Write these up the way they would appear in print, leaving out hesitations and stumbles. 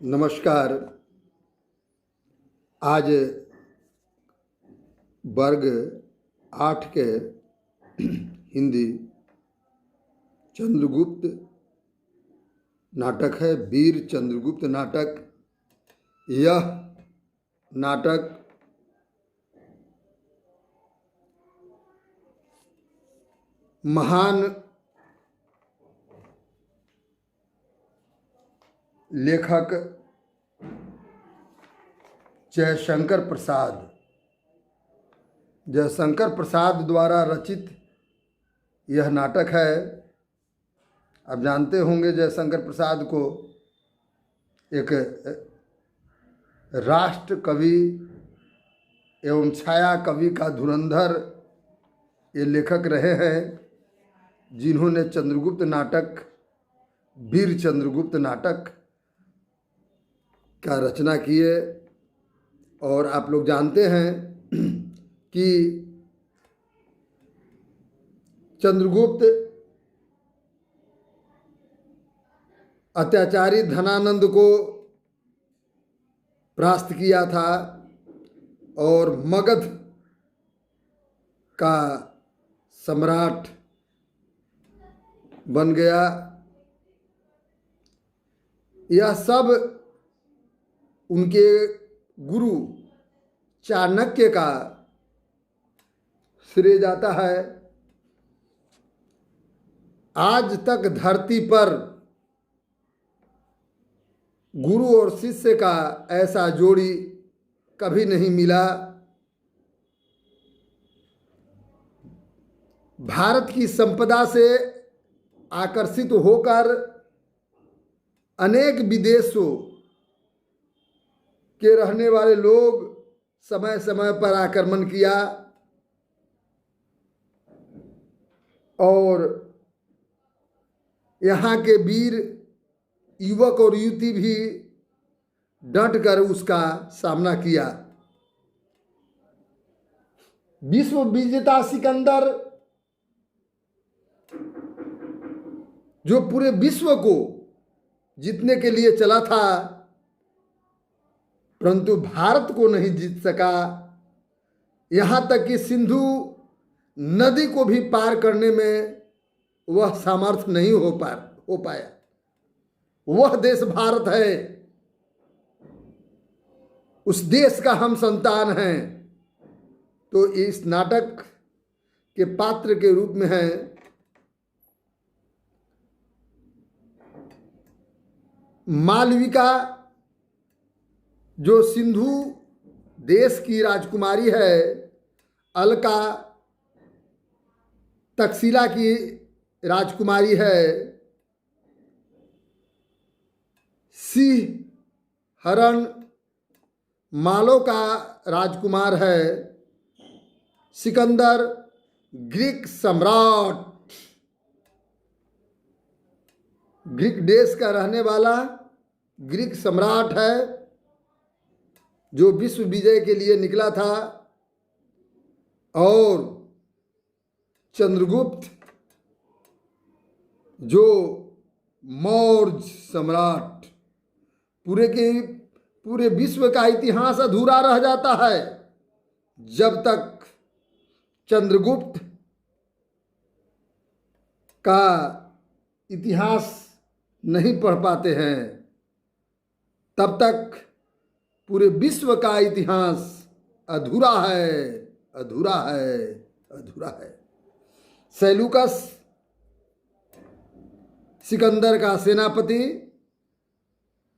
नमस्कार। आज वर्ग 8 के हिंदी चंद्रगुप्त नाटक है, वीर चंद्रगुप्त नाटक। यह नाटक महान लेखक जयशंकर प्रसाद द्वारा रचित यह नाटक है। आप जानते होंगे जयशंकर प्रसाद को एक राष्ट्र कवि एवं छाया कवि का धुरंधर ये लेखक रहे हैं, जिन्होंने चंद्रगुप्त नाटक, वीर चंद्रगुप्त नाटक का रचना किए। और आप लोग जानते हैं कि चंद्रगुप्त अत्याचारी धनानंद को परास्त किया था और मगध का सम्राट बन गया। यह सब उनके गुरु चाणक्य का श्रेय जाता है। आज तक धरती पर गुरु और शिष्य का ऐसा जोड़ी कभी नहीं मिला। भारत की संपदा से आकर्षित होकर अनेक विदेशों के रहने वाले लोग समय समय पर आक्रमण किया और यहाँ के वीर युवक और युवती भी डट कर उसका सामना किया। विश्व विजेता सिकंदर, जो पूरे विश्व को जीतने के लिए चला था, परंतु भारत को नहीं जीत सका। यहाँ तक कि सिंधु नदी को भी पार करने में वह सामर्थ्य नहीं हो पाया। वह देश भारत है, उस देश का हम संतान हैं। तो इस नाटक के पात्र के रूप में है मालविका, जो सिंधु देश की राजकुमारी है, अलका तक्षशिला की राजकुमारी है, सिंह हरण मालो का राजकुमार है, सिकंदर ग्रीक सम्राट, ग्रीक देश का रहने वाला ग्रीक सम्राट है, जो विश्व विजय के लिए निकला था। और चंद्रगुप्त, जो मौर्य सम्राट। पूरे विश्व का इतिहास अधूरा रह जाता है जब तक चंद्रगुप्त का इतिहास नहीं पढ़ पाते हैं। तब तक पूरे विश्व का इतिहास अधूरा है, अधूरा है, अधूरा है। सेल्यूकस सिकंदर का सेनापति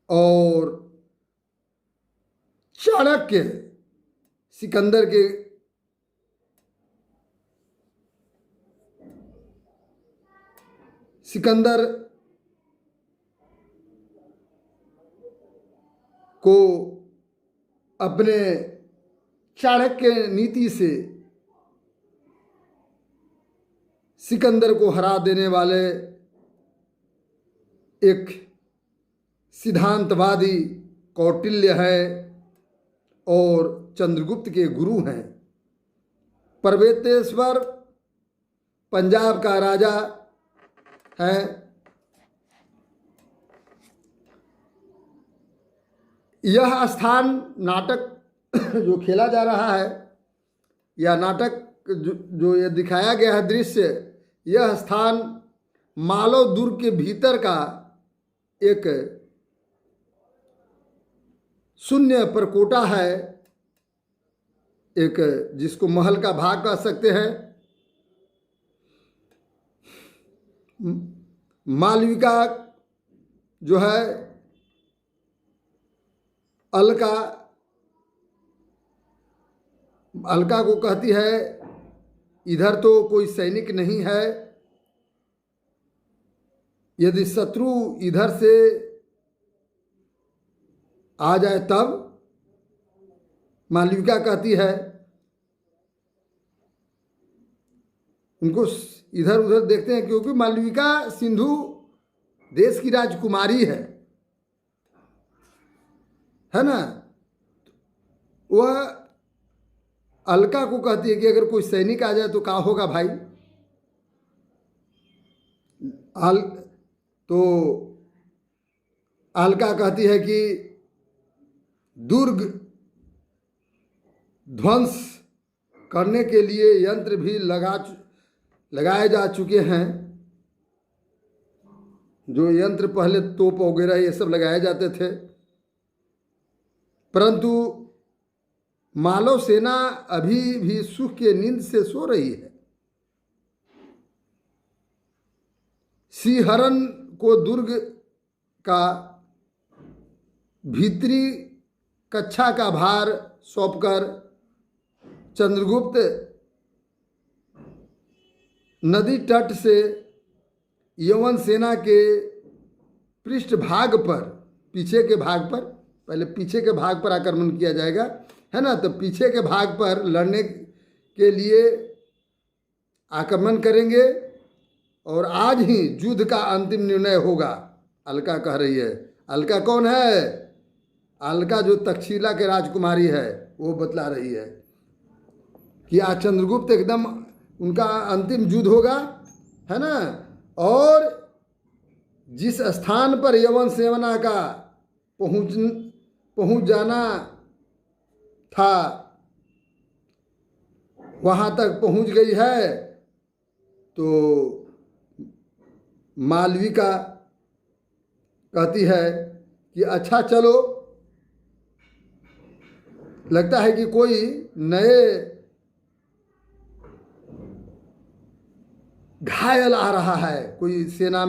और चाणक्य सिकंदर को अपने चाणक्य नीति से सिकंदर को हरा देने वाले एक सिद्धांतवादी कौटिल्य है और चंद्रगुप्त के गुरु हैं। पर्वतेश्वर पंजाब का राजा है। यह स्थान नाटक जो खेला जा रहा है, या नाटक जो ये दिखाया गया है दृश्य, यह स्थान मालव दुर्ग के भीतर का एक शून्य परकोटा है, एक जिसको महल का भाग कह सकते हैं। मालविका जो है अलका को कहती है, इधर तो कोई सैनिक नहीं है, यदि शत्रु इधर से आ जाए तब। मालविका कहती है, उनको इधर उधर देखते हैं, क्योंकि मालविका सिंधु देश की राजकुमारी है ना। वह अलका को कहती है कि अगर कोई सैनिक आ जाए तो क्या होगा भाई। तो अलका कहती है कि दुर्ग ध्वंस करने के लिए यंत्र भी लगाए जा चुके हैं। जो यंत्र पहले तोप वगैरह ये सब लगाए जाते थे, परंतु मालव सेना अभी भी सुख के नींद से सो रही है। श्रीहरण को दुर्ग का भीतरी कक्षा का भार सौंपकर चंद्रगुप्त नदी तट से यवन सेना के पृष्ठभाग पर, पीछे के भाग पर, पहले पीछे के भाग पर आक्रमण किया जाएगा, है ना। तो पीछे के भाग पर लड़ने के लिए आक्रमण करेंगे और आज ही युद्ध का अंतिम निर्णय होगा, अलका कह रही है। अलका कौन है? अलका जो तक्षशिला के राजकुमारी है, वो बतला रही है कि आज चंद्रगुप्त एकदम उनका अंतिम युद्ध होगा, है ना। और जिस स्थान पर यवन सेना का पहुंच जाना था, वहां तक पहुंच गई है। तो मालविका कहती है कि अच्छा चलो, लगता है कि कोई नए घायल आ रहा है, कोई सेना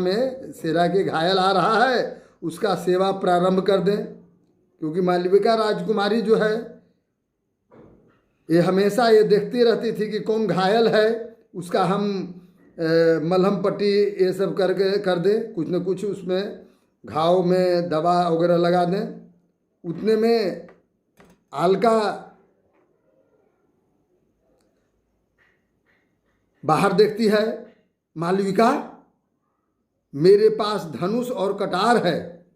के घायल आ रहा है, उसका सेवा प्रारंभ कर दें। क्योंकि मालविका राजकुमारी जो है, ये हमेशा ये देखती रहती थी कि कौन घायल है, उसका हम मलहम पट्टी ये सब कर दें, कुछ न कुछ उसमें घाव में दवा वगैरह लगा दें। उतने में अलका बाहर देखती है, मालविका मेरे पास धनुष और कटार है,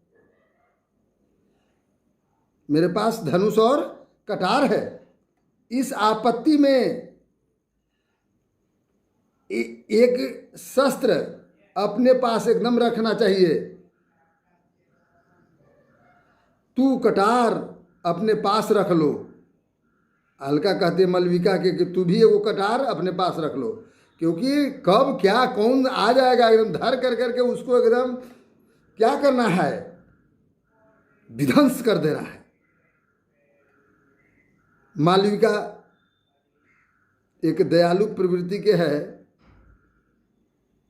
मेरे पास धनुष और कटार है। इस आपत्ति में एक शस्त्र अपने पास एकदम रखना चाहिए। तू कटार अपने पास रख लो। अलका कहते मालविका के कि तू भी वो कटार अपने पास रख लो, क्योंकि कब क्या कौन आ जाएगा, एकदम धर कर करके उसको एकदम क्या करना है, विध्वंस कर देना है। मालविका एक दयालु प्रवृत्ति के है।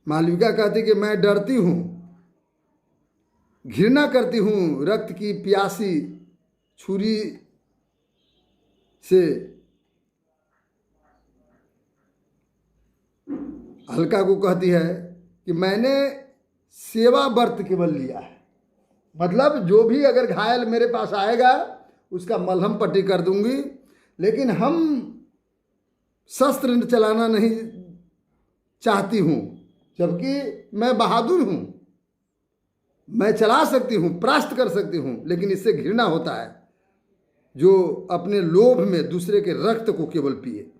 मालविका कहती कि मैं डरती हूँ, घृणा करती हूँ रक्त की प्यासी छुरी से। अलका को कहती है कि मैंने सेवा व्रत केवल लिया है, मतलब जो भी अगर घायल मेरे पास आएगा उसका मलहम पट्टी कर दूंगी, लेकिन हम शस्त्र चलाना नहीं चाहती हूँ, जबकि मैं बहादुर हूँ, मैं चला सकती हूँ, परास्त कर सकती हूँ, लेकिन इससे घृणा होता है जो अपने लोभ में दूसरे के रक्त को केवल पिए।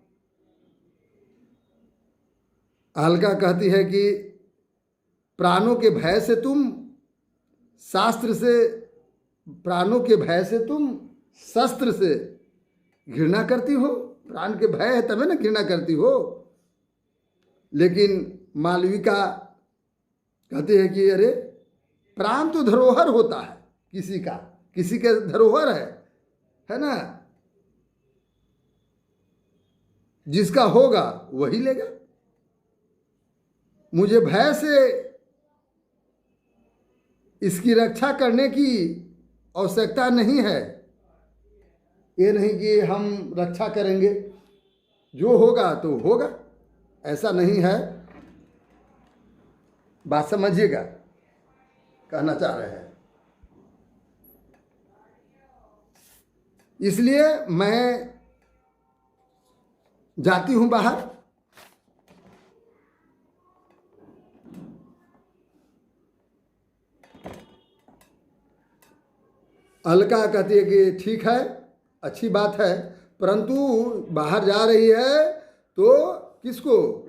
अलका कहती है कि प्राणों के भय से तुम शास्त्र से प्राणों के भय से तुम शस्त्र से घृणा करती हो। प्राण के भय है तभी ना घृणा करती हो। लेकिन मालविका कहते हैं कि अरे प्राण तो धरोहर होता है किसी का, किसी के धरोहर है ना, जिसका होगा वही लेगा। मुझे भय से इसकी रक्षा करने की आवश्यकता नहीं है। ये नहीं कि हम रक्षा करेंगे, जो होगा तो होगा, ऐसा नहीं है। बात समझिएगा, कहना चाह रहे हैं। इसलिए मैं जाती हूं बाहर। अलका कहती है कि ठीक है, अच्छी बात है, परंतु बाहर जा रही है तो किसको?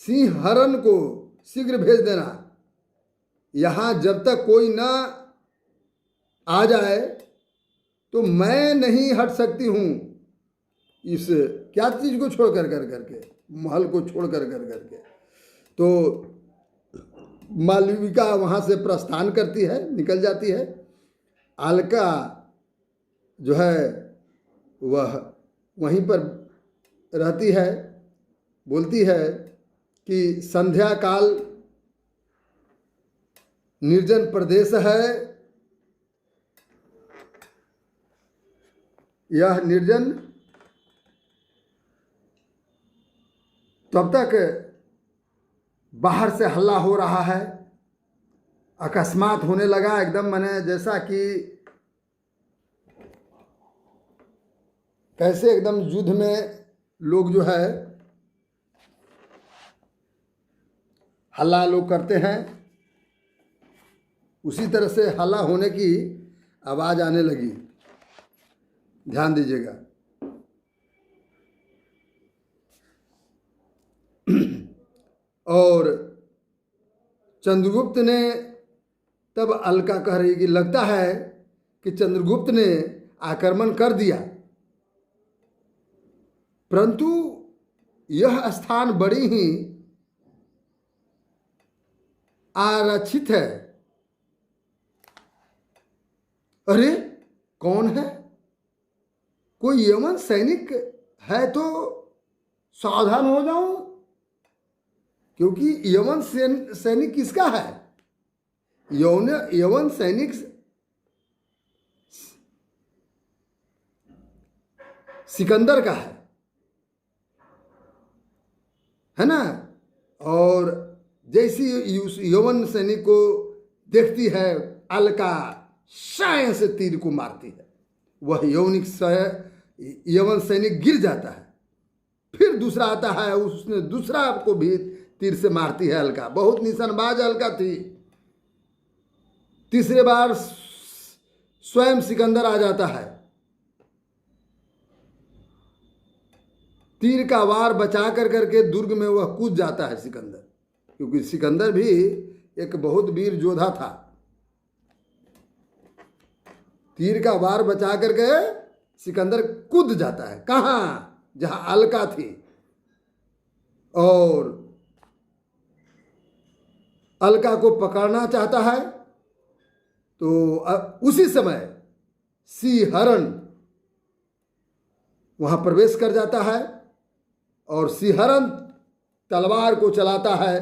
सिंहरण को शीघ्र भेज देना। यहाँ जब तक कोई न आ जाए तो मैं नहीं हट सकती हूँ इस क्या चीज़ को छोड़ कर करके, महल को छोड़ कर करके। तो मालविका वहाँ से प्रस्थान करती है, निकल जाती है। अलका जो है वह वहीं पर रहती है, बोलती है कि संध्या काल निर्जन प्रदेश है, यह निर्जन तब तक बाहर से हल्ला हो रहा है, अकस्मात होने लगा एकदम, माने जैसा कि कैसे एकदम युद्ध में लोग जो है हल्ला लोग करते हैं, उसी तरह से हल्ला होने की आवाज़ आने लगी। ध्यान दीजिएगा। और चंद्रगुप्त ने तब अलका कह रही कि लगता है कि चंद्रगुप्त ने आक्रमण कर दिया, परंतु यह स्थान बड़ी ही आरक्षित है। अरे कौन है? कोई यमन सैनिक है तो सावधान हो जाऊं, क्योंकि यमन सैनिक किसका है? यमन सैनिक सिकंदर का है ना। और जैसी यमन सैनिक को देखती है अलका साय से तीर को मारती है, वह यमन सैनिक गिर जाता है। फिर दूसरा आता है, उसने दूसरा को भी तीर से मारती है अलका। बहुत निशानबाज अलका थी। तीसरे बार स्वयं सिकंदर आ जाता है, तीर का वार बचा कर करके दुर्ग में वह कूद जाता है सिकंदर, क्योंकि सिकंदर भी एक बहुत वीर योद्धा था। तीर का वार बचा करके सिकंदर कूद जाता है। कहाँ? जहां अलका थी। और अलका को पकड़ना चाहता है तो उसी समय सिंहरण वहां प्रवेश कर जाता है और सिंहरण तलवार को चलाता है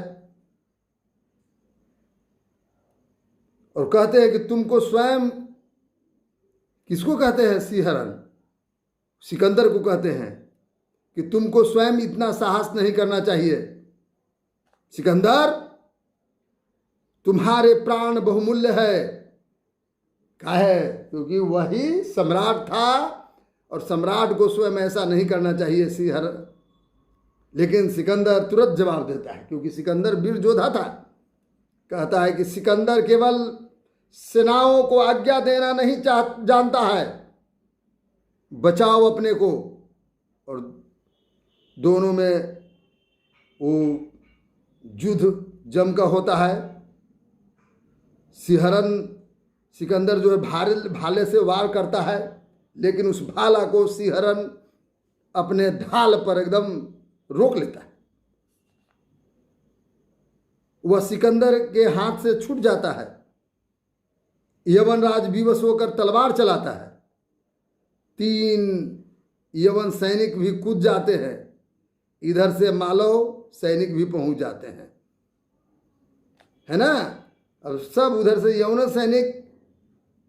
और कहते हैं कि तुमको स्वयं, किसको कहते हैं? सिंहरण सिकंदर को कहते हैं कि तुमको स्वयं इतना साहस नहीं करना चाहिए। सिकंदर, तुम्हारे प्राण बहुमूल्य है। काहे? क्योंकि वही सम्राट था और सम्राट को स्वयं ऐसा नहीं करना चाहिए सिंहरण। लेकिन सिकंदर तुरंत जवाब देता है, क्योंकि सिकंदर वीर योद्धा था। कहता है कि सिकंदर केवल सेनाओं को आज्ञा देना नहीं जानता है, बचाओ अपने को। और दोनों में वो युद्ध जम का होता है। सिकंदर जो है भाले से वार करता है, लेकिन उस भाला को सिहरन अपने ढाल पर एकदम रोक लेता है। वह सिकंदर के हाथ से छूट जाता है। यवनराज विवश होकर तलवार चलाता है। 3 यवन सैनिक भी कूद जाते हैं। इधर से मालव सैनिक भी पहुंच जाते हैं, है ना। अब सब उधर से यवन सैनिक,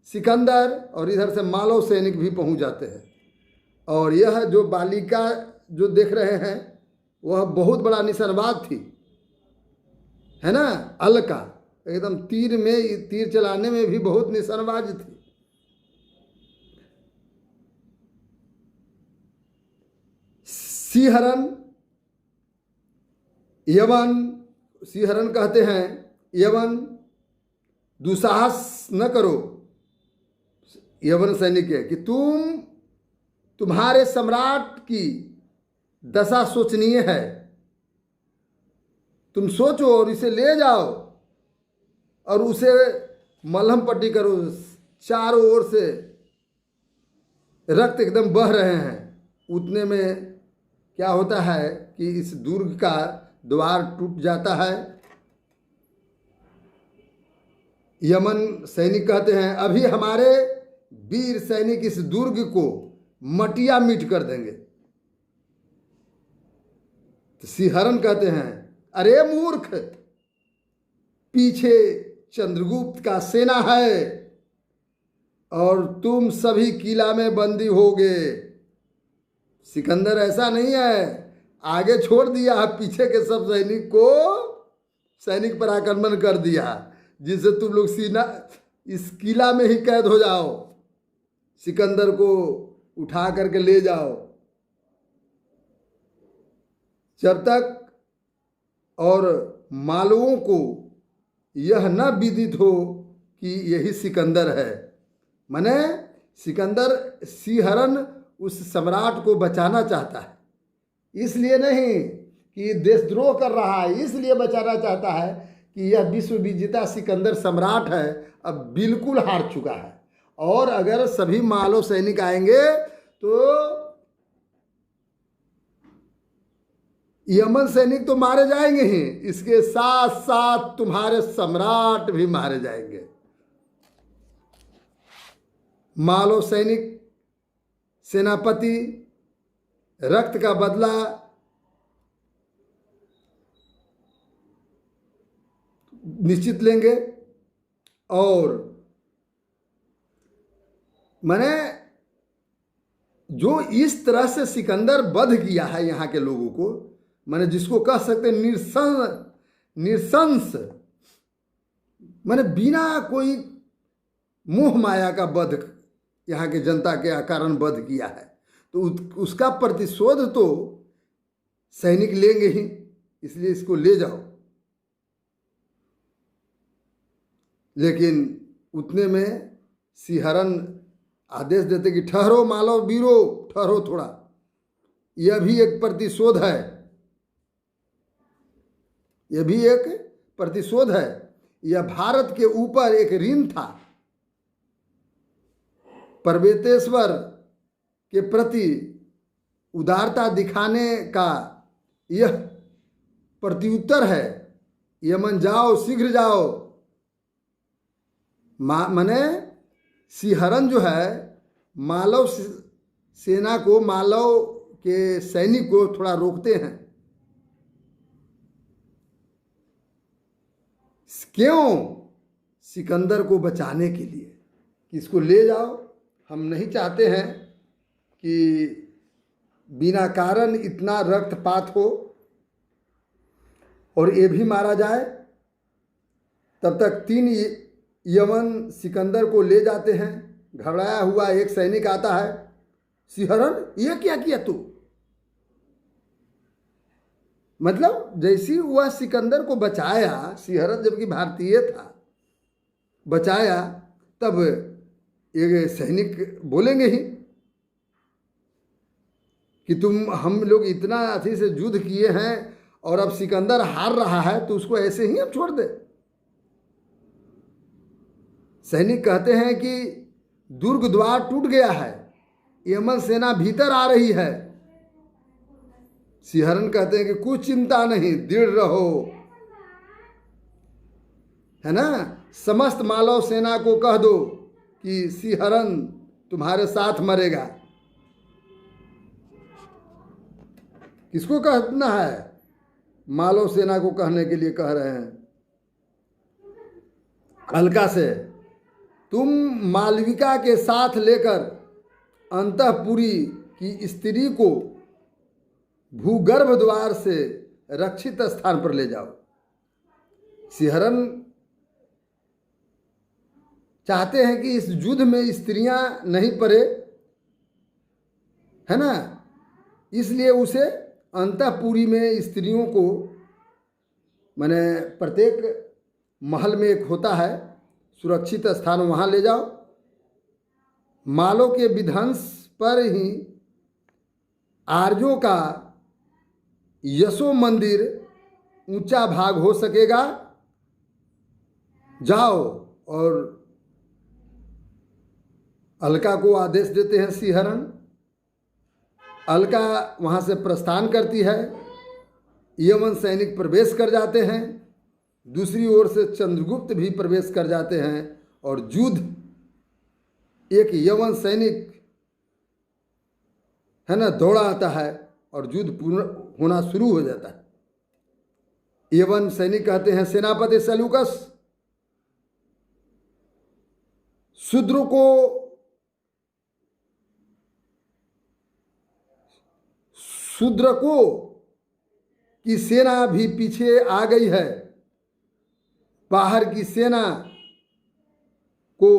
सिकंदर, और इधर से मालव सैनिक भी पहुंच जाते हैं। और यह जो बालिका जो देख रहे हैं वह बहुत बड़ा निशानबाज थी, है ना। अलका एकदम तीर चलाने में भी बहुत निशानबाज थी। सिहरन कहते हैं, यवन दुसाहस न करो, यवन सैनिक है, कि तुम्हारे सम्राट की दशा शोचनीय है। तुम सोचो और इसे ले जाओ और उसे मलहम पट्टी करो। चारों ओर से रक्त एकदम बह रहे हैं। उतने में क्या होता है कि इस दुर्ग का द्वार टूट जाता है। यमन सैनिक कहते हैं, अभी हमारे वीर सैनिक इस दुर्ग को मटिया मीट कर देंगे। तो सिहरन कहते हैं, अरे मूर्ख, पीछे चंद्रगुप्त का सेना है और तुम सभी किला में बंदी होगे। सिकंदर ऐसा नहीं है, आगे छोड़ दिया, पीछे के सब सैनिक पर आक्रमण कर दिया, जिससे तुम लोग इस किला में ही कैद हो जाओ। सिकंदर को उठा करके ले जाओ। जब तक और मालवों को यह न विदित हो कि यही सिकंदर है। माने सिहरन उस सम्राट को बचाना चाहता है, इसलिए नहीं कि देशद्रोह कर रहा है, इसलिए बचाना चाहता है कि यह विश्व विजेता सिकंदर सम्राट है, अब बिल्कुल हार चुका है। और अगर सभी मालव सैनिक आएंगे तो यमन सैनिक तो मारे जाएंगे ही, इसके साथ साथ तुम्हारे सम्राट भी मारे जाएंगे। मालव सैनिक सेनापति रक्त का बदला निश्चित लेंगे। और मैंने जो इस तरह से सिकंदर वध किया है यहाँ के लोगों को, मैंने जिसको कह सकते निरसंस, मैंने बिना कोई मोह माया का वध यहाँ के जनता के कारण वध किया है, तो उसका प्रतिशोध तो सैनिक लेंगे ही, इसलिए इसको ले जाओ। लेकिन उतने में सिहरन आदेश देते कि ठहरो मालव वीरो, ठहरो थोड़ा, यह भी एक प्रतिशोध है, यह भी एक प्रतिशोध है। यह भारत के ऊपर एक ऋण था। पर्वतेश्वर के प्रति उदारता दिखाने का यह प्रत्युत्तर है। यमन जाओ, शीघ्र जाओ। माने सिहरन जो है मालव सेना को, मालव के सैनिक को थोड़ा रोकते हैं। क्यों? सिकंदर को बचाने के लिए कि इसको ले जाओ। हम नहीं चाहते हैं कि बिना कारण इतना रक्तपात हो और ये भी मारा जाए। तब तक 3 यमन सिकंदर को ले जाते हैं। घबराया हुआ एक सैनिक आता है, सिहरन ये क्या किया तू? मतलब जैसी वह सिकंदर को बचाया, सिहरन जबकि भारतीय था, बचाया, तब ये सैनिक बोलेंगे ही कि हम लोग इतना अथी से युद्ध किए हैं और अब सिकंदर हार रहा है तो उसको ऐसे ही हम छोड़ दे। सैनिक कहते हैं कि दुर्ग द्वार टूट गया है, यमन सेना भीतर आ रही है। सिंहरण कहते हैं कि कुछ चिंता नहीं, दृढ़ रहो, है ना। समस्त मालव सेना को कह दो कि सिंहरण तुम्हारे साथ मरेगा। किसको कहना है? मालव सेना को कहने के लिए कह रहे हैं। अलका से, तुम मालविका के साथ लेकर अंतःपुरी की स्त्री को भूगर्भ द्वार से रक्षित स्थान पर ले जाओ। सिंहरण चाहते हैं कि इस युद्ध में स्त्रियां नहीं पड़े, है ना, इसलिए उसे अंतःपुरी में स्त्रियों को, माने प्रत्येक महल में एक होता है सुरक्षित स्थान, वहाँ ले जाओ। मालों के विध्वंस पर ही आर्यों का यशो मंदिर ऊंचा भाग हो सकेगा। जाओ। और अलका को आदेश देते हैं सिंहरण। अलका वहाँ से प्रस्थान करती है, यमन सैनिक प्रवेश कर जाते हैं, दूसरी ओर से चंद्रगुप्त भी प्रवेश कर जाते हैं और युद्ध, एक यमन सैनिक है ना दौड़ा आता है और युद्ध पूर्ण होना शुरू हो जाता है। यमन सैनिक कहते हैं, सेनापति सेलूकस, शूद्रकों की सेना भी पीछे आ गई है। बाहर की सेना को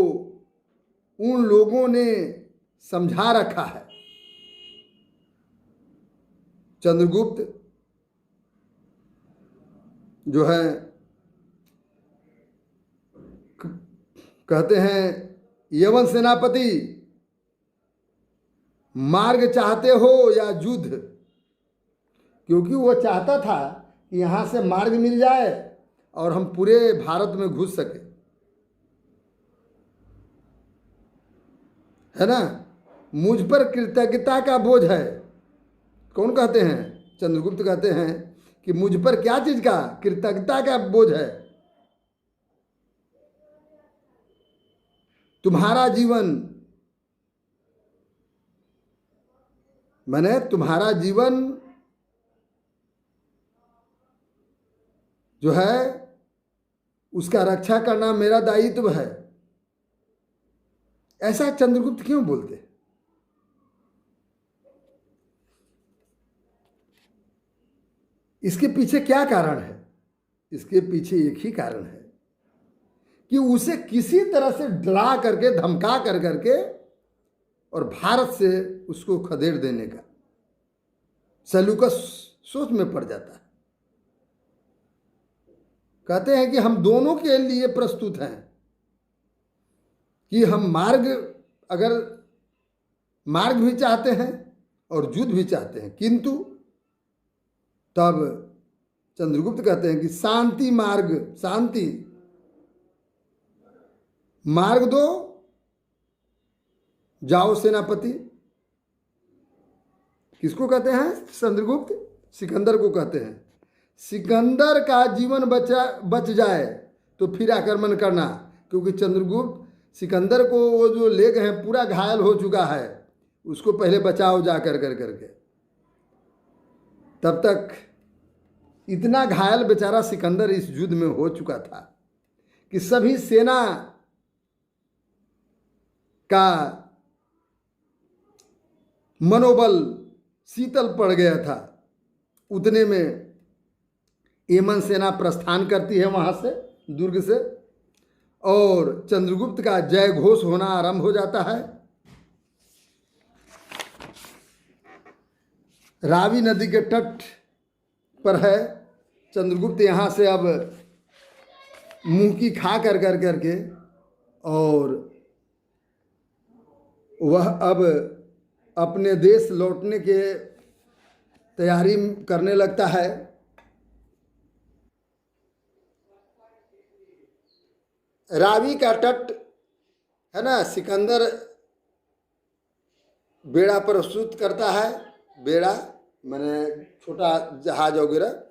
उन लोगों ने समझा रखा है। चंद्रगुप्त जो है कहते हैं, यमन सेनापति, मार्ग चाहते हो या युद्ध? क्योंकि वो चाहता था कि यहाँ से मार्ग मिल जाए और हम पूरे भारत में घुस सके, है ना। मुझ पर कृतज्ञता का बोझ है। कौन कहते हैं? चंद्रगुप्त कहते हैं कि मुझ पर क्या चीज का? कृतज्ञता का बोझ है। तुम्हारा जीवन, माने तुम्हारा जीवन जो है उसका रक्षा करना मेरा दायित्व है। ऐसा चंद्रगुप्त क्यों बोलते? इसके पीछे क्या कारण है? इसके पीछे एक ही कारण है कि उसे किसी तरह से डरा करके, धमका कर करके और भारत से उसको खदेड़ देने का सेलूकस सोच में पड़ जाता है। कहते हैं कि हम दोनों के लिए प्रस्तुत हैं कि हम अगर मार्ग भी चाहते हैं और युद्ध भी चाहते हैं, किंतु तब चंद्रगुप्त कहते हैं कि शांति मार्ग दो, जाओ सेनापति। किसको कहते हैं? चंद्रगुप्त सिकंदर को कहते हैं। सिकंदर का जीवन बच जाए तो फिर आक्रमण करना, क्योंकि चंद्रगुप्त सिकंदर को वो जो ले गए हैं पूरा घायल हो चुका है, उसको पहले बचाओ जा करके। तब तक इतना घायल बेचारा सिकंदर इस युद्ध में हो चुका था कि सभी सेना का मनोबल शीतल पड़ गया था। उतने में यमन सेना प्रस्थान करती है वहां से, दुर्ग से, और चंद्रगुप्त का जय घोष होना आरंभ हो जाता है। रावी नदी के तट पर है चंद्रगुप्त। यहाँ से अब मुंह की खा करके और वह अब अपने देश लौटने के तैयारी करने लगता है। रावी का तट है ना, सिकंदर बेड़ा प्रस्तुत करता है, बेड़ा मैंने छोटा जहाज वगैरह।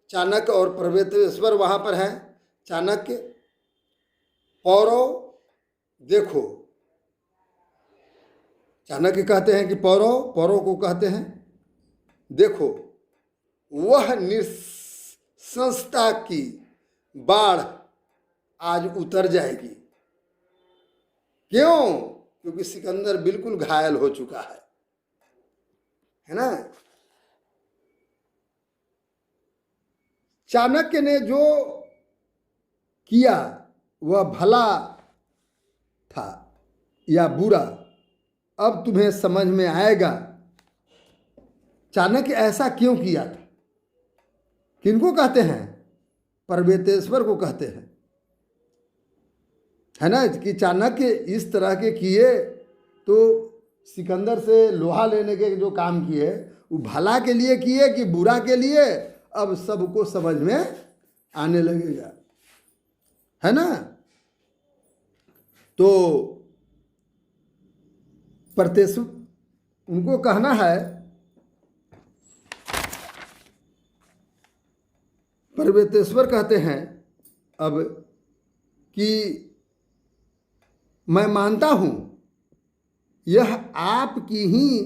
चाणक्य और पर्वतेश्वर वहाँ पर हैं। चाणक्य, पौरव देखो, चाणक्य कहते हैं कि पौरव को कहते हैं देखो, वह नृशंसता की बाढ़ आज उतर जाएगी। क्यों? क्योंकि सिकंदर बिल्कुल घायल हो चुका है ना। चाणक्य ने जो किया वह भला था या बुरा, अब तुम्हें समझ में आएगा। चाणक्य ऐसा क्यों किया था? किनको कहते हैं? पर्वतेश्वर को कहते हैं, है ना, कि चाणक्य इस तरह के किए तो सिकंदर से लोहा लेने के जो काम किए वो भला के लिए किए कि बुरा के लिए, अब सबको समझ में आने लगेगा, है ना। तो उनको कहना है, पर्वतेश्वर कहते हैं अब कि मैं मानता हूं यह आपकी ही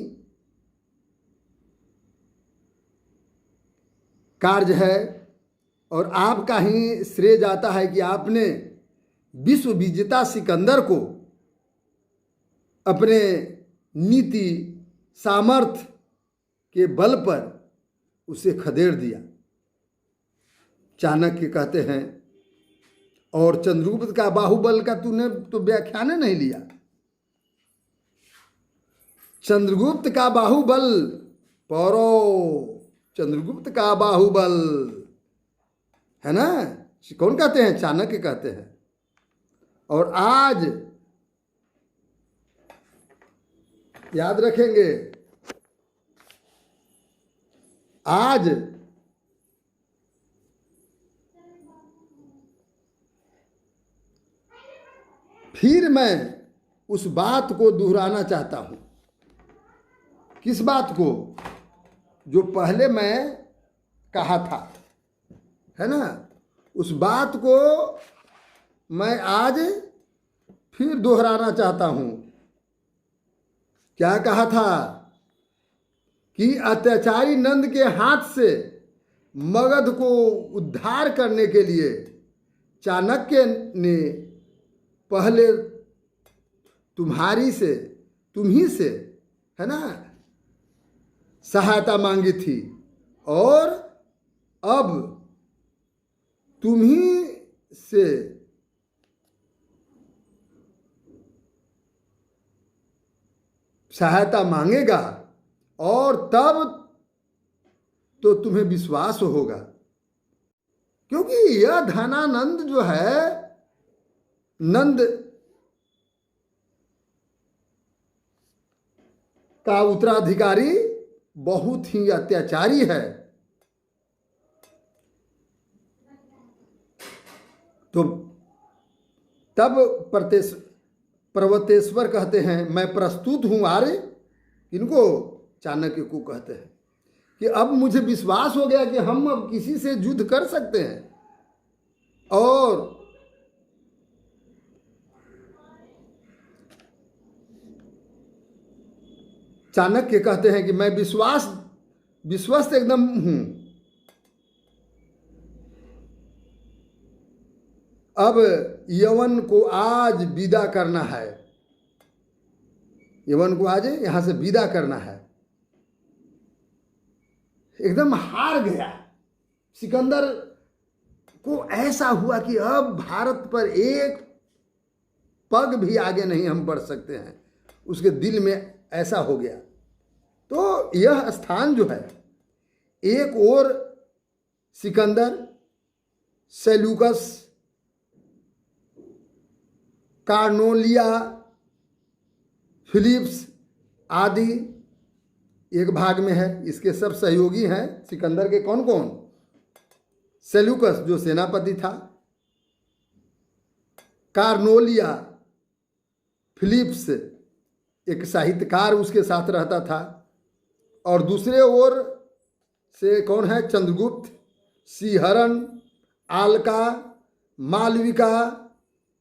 कार्य है और आपका ही श्रेय जाता है कि आपने विश्व विजेता सिकंदर को अपने नीति सामर्थ्य के बल पर उसे खदेड़ दिया। चाणक्य कहते हैं, और चंद्रगुप्त का बाहुबल का तूने तो व्याख्यान नहीं लिया। चंद्रगुप्त का बाहुबल, पौरव, चंद्रगुप्त का बाहुबल, है ना, कौन कहते हैं? चाणक्य कहते हैं। और आज याद रखेंगे, आज फिर मैं उस बात को दोहराना चाहता हूं। किस बात को? जो पहले मैं कहा था, है ना, उस बात को मैं आज फिर दोहराना चाहता हूं। क्या कहा था? कि अत्याचारी नंद के हाथ से मगध को उद्धार करने के लिए चाणक्य ने पहले तुम्ही से, है ना, सहायता मांगी थी और अब तुम्ही से सहायता मांगेगा और तब तो तुम्हें विश्वास होगा। क्योंकि यह धनानंद जो है, नंद का उत्तराधिकारी बहुत ही अत्याचारी है। तो तब पर्वतेश्वर कहते हैं, मैं प्रस्तुत हूं आर्य। इनको चाणक्य को कहते हैं कि अब मुझे विश्वास हो गया कि हम अब किसी से युद्ध कर सकते हैं। और चाणक्य कहते हैं कि मैं विश्वस्त एकदम हूं। अब यवन को आज विदा करना है, यवन को आज यहां से विदा करना है। एकदम हार गया सिकंदर को। ऐसा हुआ कि अब भारत पर एक पग भी आगे नहीं हम बढ़ सकते हैं। उसके दिल में ऐसा हो गया। तो यह स्थान जो है, एक और सिकंदर, सेल्यूकस, कार्नोलिया, फिलिप्स आदि एक भाग में है। इसके सब सहयोगी हैं सिकंदर के। कौन कौन? सेल्यूकस जो सेनापति था, कार्नोलिया फिलिप्स एक साहित्यकार उसके साथ रहता था, और दूसरे ओर से कौन है, चंद्रगुप्त, सिंहरण, आलका, मालविका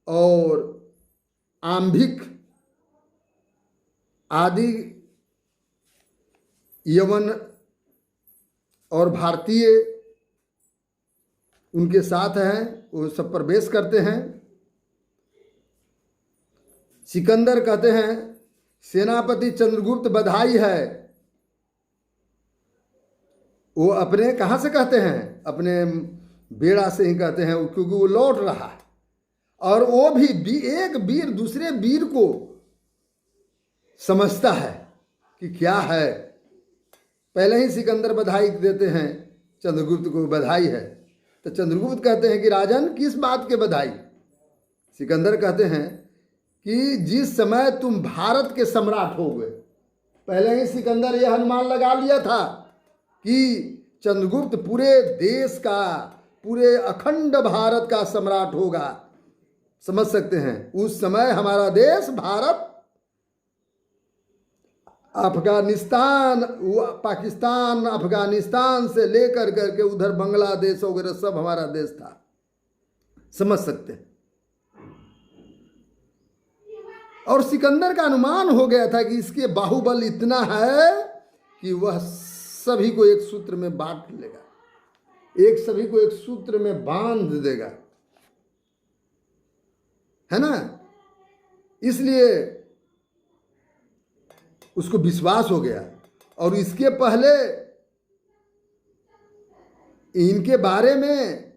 और आम्भिक आदि यवन और भारतीय उनके साथ हैं, वो सब प्रवेश करते हैं। सिकंदर कहते हैं सेनापति चंद्रगुप्त बधाई है। वो अपने कहाँ से कहते हैं, अपने बेड़ा से ही कहते हैं, क्योंकि वो लौट रहा है, और वो भी एक वीर दूसरे वीर को समझता है कि क्या है। पहले ही सिकंदर बधाई देते हैं चंद्रगुप्त को, बधाई है। तो चंद्रगुप्त कहते हैं कि राजन किस बात के बधाई। सिकंदर कहते हैं कि जिस समय तुम भारत के सम्राट हो गए। पहले ही सिकंदर यह अनुमान लगा लिया था कि चंद्रगुप्त पूरे देश का, पूरे अखंड भारत का सम्राट होगा। समझ सकते हैं, उस समय हमारा देश भारत अफगानिस्तान, पाकिस्तान, अफगानिस्तान से लेकर करके उधर बांग्लादेश वगैरह सब हमारा देश था। समझ सकते हैं। और सिकंदर का अनुमान हो गया था कि इसके बाहुबल इतना है कि वह सभी को एक सूत्र में बांट लेगा, सभी को एक सूत्र में बांध देगा, है ना। इसलिए उसको विश्वास हो गया। और इसके पहले इनके बारे में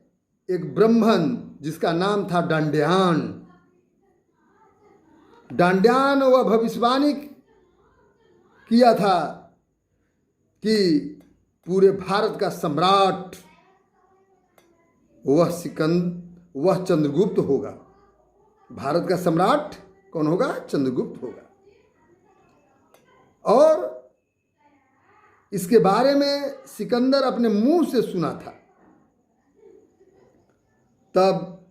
एक ब्राह्मण जिसका नाम था डांड्यान, वह भविष्यवाणी किया था कि पूरे भारत का सम्राट वह चंद्रगुप्त होगा। भारत का सम्राट कौन होगा, चंद्रगुप्त होगा। और इसके बारे में सिकंदर अपने मुंह से सुना था। तब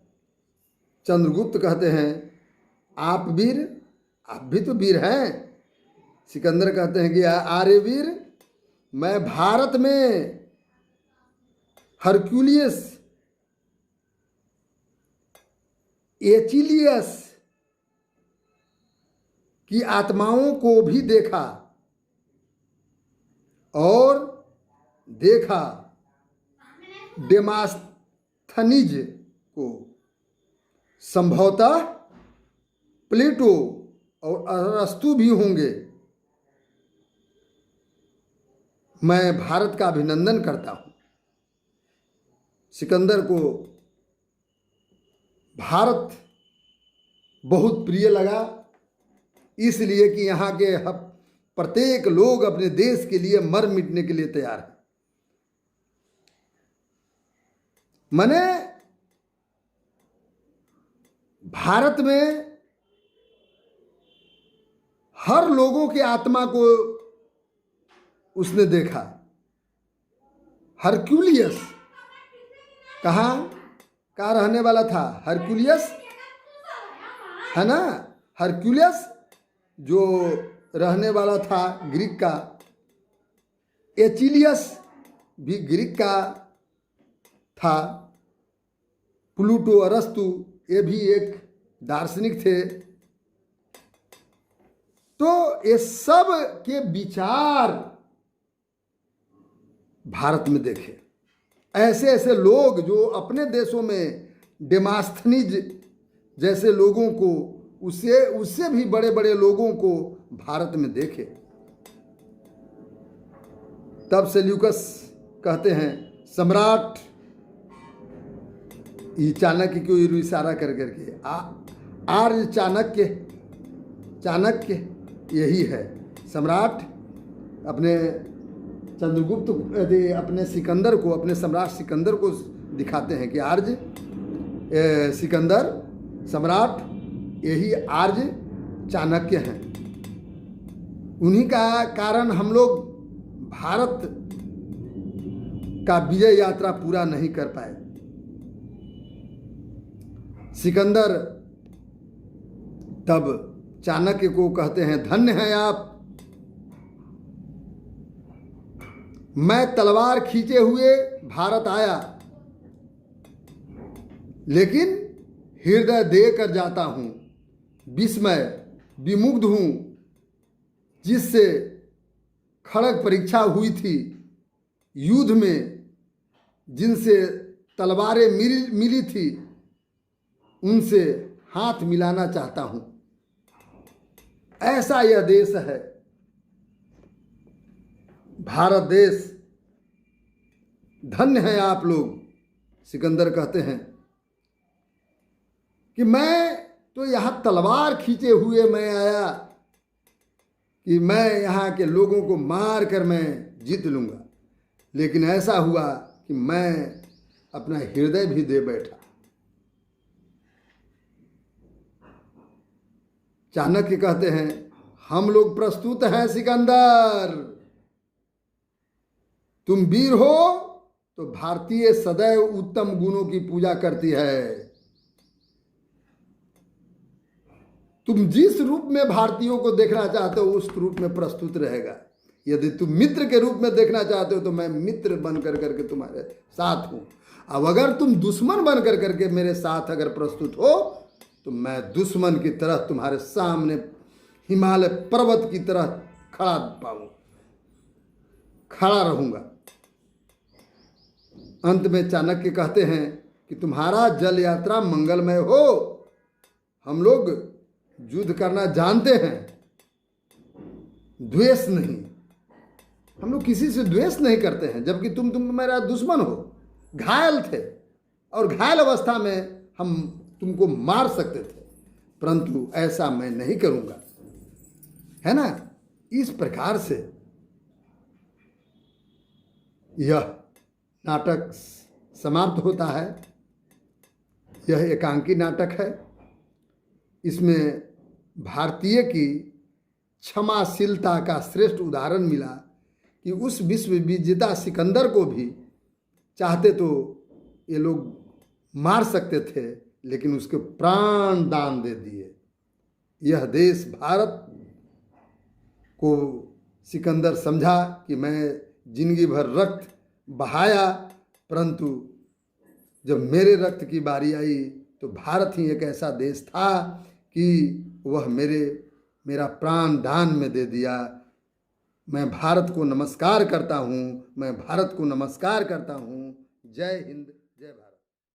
चंद्रगुप्त कहते हैं आप वीर, आप भी तो वीर हैं। सिकंदर कहते हैं कि आर्य वीर, मैं भारत में हरक्यूलियस, एचिलियस की आत्माओं को भी देखा, और देखा डेमास्थनीज को, संभवतः प्लेटो और अरस्तु भी होंगे। मैं भारत का अभिनंदन करता हूं। सिकंदर को भारत बहुत प्रिय लगा, इसलिए कि यहाँ के प्रत्येक लोग अपने देश के लिए मर मिटने के लिए तैयार हैं। माने भारत में हर लोगों की आत्मा को उसने देखा। हरक्यूलियस कहाँ का रहने वाला था, हरक्यूलियस है ना, हरक्यूलियस जो रहने वाला था ग्रीक का। एचिलियस भी ग्रीक का था। प्लूटो, अरस्तु ये भी एक दार्शनिक थे। तो ये सब के विचार भारत में देखे। ऐसे ऐसे लोग जो अपने देशों में डेमास्थनीज जैसे लोगों को, उससे भी बड़े बड़े लोगों को भारत में देखे। तब सेल्यूकस कहते हैं सम्राट, ये चाणक्य को इशारा कर करके, आर्य चाणक्य यही है सम्राट। अपने चंद्रगुप्त अपने सिकंदर को, अपने सम्राट सिकंदर को दिखाते हैं कि आर्य सिकंदर सम्राट, यही आर्य चाणक्य हैं। उन्हीं का कारण हम लोग भारत का विजय यात्रा पूरा नहीं कर पाए। सिकंदर तब चाणक्य को कहते हैं, धन्य हैं आप, मैं तलवार खींचे हुए भारत आया, लेकिन हृदय दे कर जाता हूं, विस्मय विमुग्ध हूं, जिससे खड़ग परीक्षा हुई थी, युद्ध में जिनसे तलवारें मिली थी, उनसे हाथ मिलाना चाहता हूं। ऐसा यह देश है भारत देश, धन्य है आप लोग। सिकंदर कहते हैं कि मैं तो यहां तलवार खींचे हुए मैं आया कि मैं यहाँ के लोगों को मार कर मैं जीत लूँगा, लेकिन ऐसा हुआ कि मैं अपना हृदय भी दे बैठा। चाणक्य कहते हैं, हम लोग प्रस्तुत हैं सिकंदर, तुम वीर हो तो भारतीय सदैव उत्तम गुणों की पूजा करती है। तुम जिस रूप में भारतीयों को देखना चाहते हो उस रूप में प्रस्तुत रहेगा। यदि तुम मित्र के रूप में देखना चाहते हो तो मैं मित्र बन कर करके तुम्हारे साथ हूं। अब अगर तुम दुश्मन बन कर करके मेरे साथ अगर प्रस्तुत हो तो मैं दुश्मन की तरह तुम्हारे सामने हिमालय पर्वत की तरह खड़ा रहूंगा। अंत में चाणक्य कहते हैं कि तुम्हारा जल यात्रा मंगलमय हो। हम लोग युद्ध करना जानते हैं, द्वेष नहीं। हम लोग किसी से द्वेष नहीं करते हैं, जबकि तुम मेरा दुश्मन हो, घायल थे, और घायल अवस्था में हम तुमको मार सकते थे, परंतु ऐसा मैं नहीं करूंगा, है ना। इस प्रकार से यह नाटक समाप्त होता है। यह एकांकी नाटक है। इसमें भारतीय की क्षमाशीलता का श्रेष्ठ उदाहरण मिला कि उस विश्व विजेता सिकंदर को भी चाहते तो ये लोग मार सकते थे, लेकिन उसके प्राण दान दे दिए। यह देश भारत को सिकंदर समझा कि मैं जिंदगी भर रक्त बहाया, परंतु जब मेरे रक्त की बारी आई तो भारत ही एक ऐसा देश था कि वह मेरा प्राण दान में दे दिया। मैं भारत को नमस्कार करता हूँ, मैं भारत को नमस्कार करता हूँ। जय हिंद।